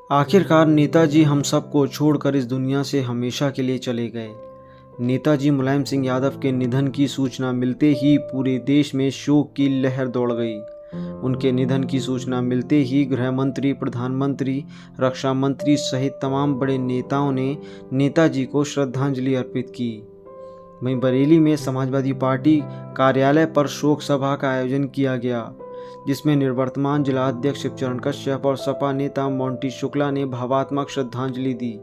आखिरकार नेताजी हम सबको छोड़कर इस दुनिया से हमेशा के लिए चले गए। नेताजी मुलायम सिंह यादव के निधन की सूचना मिलते ही पूरे देश में शोक की लहर दौड़ गई। उनके निधन की सूचना मिलते ही गृह मंत्री, प्रधानमंत्री, रक्षा मंत्री सहित तमाम बड़े नेताओं ने नेताजी को श्रद्धांजलि अर्पित की। वहीं बरेली में समाजवादी पार्टी कार्यालय पर शोक सभा का आयोजन किया गया, जिसमें निवर्तमान जिलाध्यक्ष शिवचरण कश्यप और सपा नेता मोंटी शुक्ला ने भावात्मक श्रद्धांजलि दी।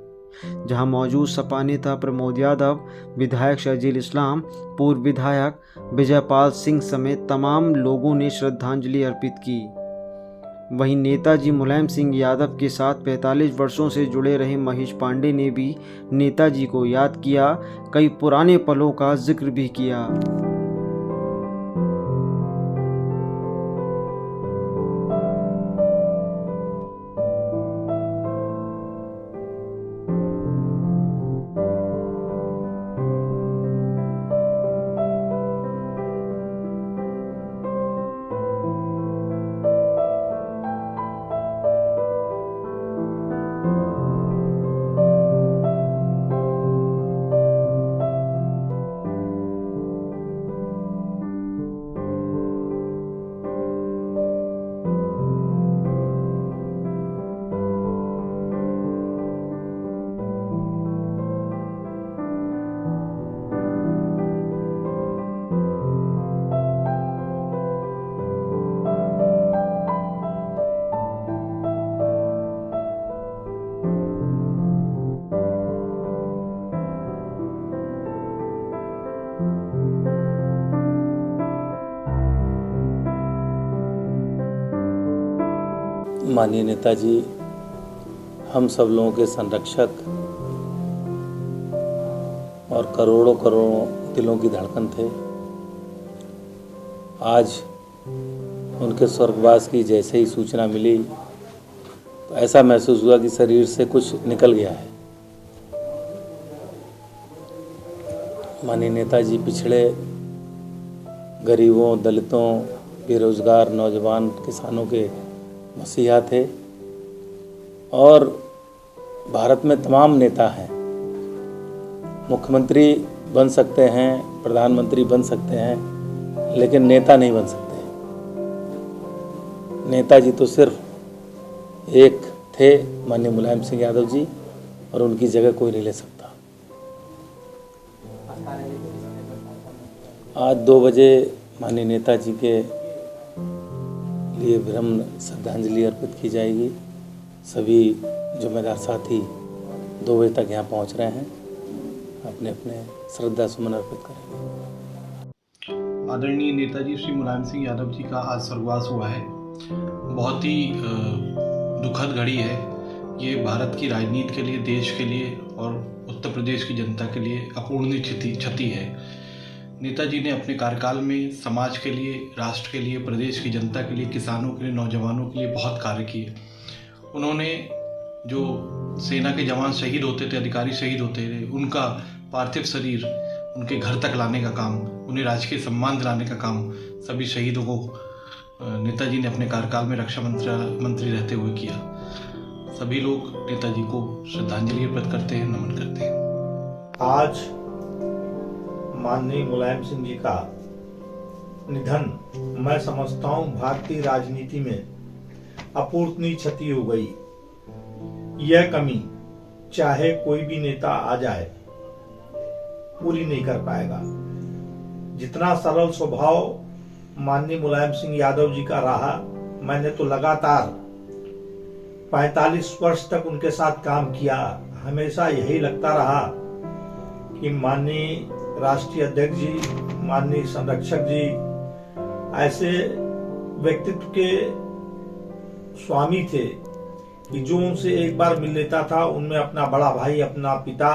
जहां मौजूद सपा नेता प्रमोद यादव, विधायक शहजील इस्लाम, पूर्व विधायक विजयपाल सिंह समेत तमाम लोगों ने श्रद्धांजलि अर्पित की। वहीं नेताजी मुलायम सिंह यादव के साथ 45 वर्षों से जुड़े रहे महेश पांडे ने भी नेताजी को याद किया, कई पुराने पलों का जिक्र भी किया। माननीय नेताजी हम सब लोगों के संरक्षक और करोड़ों करोड़ों दिलों की धड़कन थे। आज उनके स्वर्गवास की जैसे ही सूचना मिली तो ऐसा महसूस हुआ कि शरीर से कुछ निकल गया है। माननीय नेताजी पिछड़े गरीबों, दलितों, बेरोजगार, नौजवान, किसानों के मसीहा थे और भारत में तमाम नेता हैं, मुख्यमंत्री बन सकते हैं, प्रधानमंत्री बन सकते हैं, लेकिन नेता नहीं बन सकते। नेताजी तो सिर्फ एक थे, माननीय मुलायम सिंह यादव जी, और उनकी जगह कोई नहीं ले सकता। आज 2 बजे माननीय नेताजी के लिए विनम्र श्रद्धांजलि अर्पित की जाएगी। सभी जिम्मेदार साथी 2 बजे तक यहाँ पहुँच रहे हैं, अपने अपने श्रद्धा सुमन अर्पित करेंगे। आदरणीय नेताजी श्री मुलायम सिंह यादव जी का आज स्वर्गवास हुआ है। बहुत ही दुखद घड़ी है ये, भारत की राजनीति के लिए, देश के लिए और उत्तर प्रदेश की जनता के लिए अपूर्णीय क्षति है। नेताजी ने अपने कार्यकाल में समाज के लिए, राष्ट्र के लिए, प्रदेश की जनता के लिए, किसानों के लिए, नौजवानों के लिए बहुत कार्य किए। उन्होंने जो सेना के जवान शहीद होते थे, अधिकारी शहीद होते थे, उनका पार्थिव शरीर उनके घर तक लाने का काम, उन्हें राजकीय सम्मान दिलाने का काम सभी शहीदों को नेताजी ने अपने कार्यकाल में रक्षा मंत्री रहते हुए किया। सभी लोग नेताजी को श्रद्धांजलि अर्पित करते हैं, नमन करते हैं। आज माननीय मुलायम सिंह जी का निधन मैं समझता हूं भारतीय राजनीति में अपूर्णीय क्षति हो गई। यह कमी चाहे कोई भी नेता आ जाए पूरी नहीं कर पाएगा। जितना सरल स्वभाव माननीय मुलायम सिंह यादव जी का रहा, मैंने तो लगातार 45 वर्ष तक उनके साथ काम किया। हमेशा यही लगता रहा कि माननीय राष्ट्रीय अध्यक्ष जी, माननीय संरक्षक जी ऐसे व्यक्तित्व के स्वामी थे कि जो उनसे एक बार मिल लेता था उनमें अपना बड़ा भाई, अपना पिता,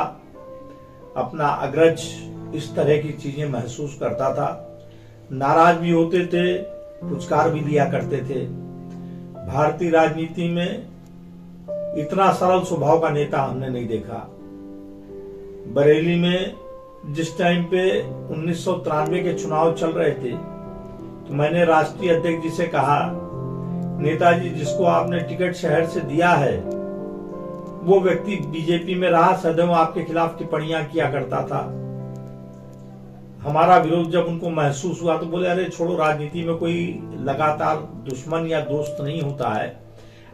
अपना अग्रज, इस तरह की चीजें महसूस करता था। नाराज भी होते थे, पुरस्कार भी दिया करते थे। भारतीय राजनीति में इतना सरल स्वभाव का नेता हमने नहीं देखा। बरेली में जिस टाइम पे 1993 के चुनाव चल रहे थे तो मैंने राष्ट्रीय अध्यक्ष जी से कहा, नेताजी जिसको आपने टिकट शहर से दिया है वो व्यक्ति बीजेपी में रहा, सदैव आपके खिलाफ टिप्पणियां किया करता था। हमारा विरोध जब उनको महसूस हुआ तो बोले अरे छोड़ो, राजनीति में कोई लगातार दुश्मन या दोस्त नहीं होता है।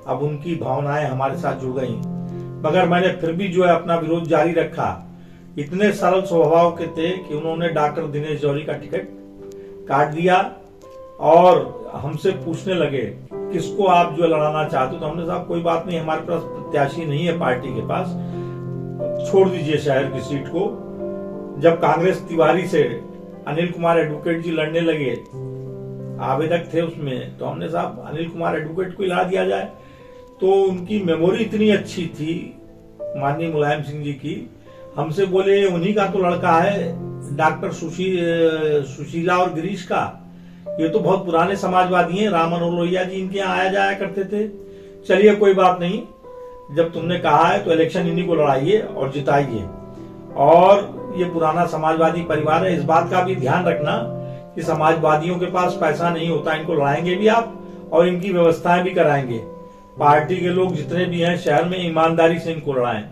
अब उनकी भावनाएं हमारे साथ जुड़ गई, मगर मैंने फिर भी जो है अपना विरोध जारी रखा। इतने सरल स्वभाव के थे कि उन्होंने डॉक्टर दिनेश जौहरी का टिकट काट दिया और हमसे पूछने लगे किसको आप जो लड़ाना चाहते हो। तो हमने साहब कोई बात नहीं, हमारे पास प्रत्याशी नहीं है पार्टी के पास, छोड़ दीजिए शहर की सीट को। जब कांग्रेस तिवारी से अनिल कुमार एडवोकेट जी लड़ने लगे, आवेदक थे उसमें, तो हमने साहब अनिल कुमार एडवोकेट को हिला दिया जाए। तो उनकी मेमोरी इतनी अच्छी थी माननीय मुलायम सिंह जी की, हमसे बोले उन्हीं का तो लड़का है डॉक्टर सुशीला और गिरीश का, ये तो बहुत पुराने समाजवादी हैं, राम मनोहर लोहिया जी इनके यहाँ आया जाया करते थे। चलिए कोई बात नहीं, जब तुमने कहा है तो इलेक्शन इन्हीं को लड़ाइए और जिताइए। और ये पुराना समाजवादी परिवार है, इस बात का भी ध्यान रखना कि समाजवादियों के पास पैसा नहीं होता, इनको लड़ाएंगे भी आप और इनकी व्यवस्थाएं भी कराएंगे। पार्टी के लोग जितने भी हैं शहर में ईमानदारी से इनको लड़ाएं।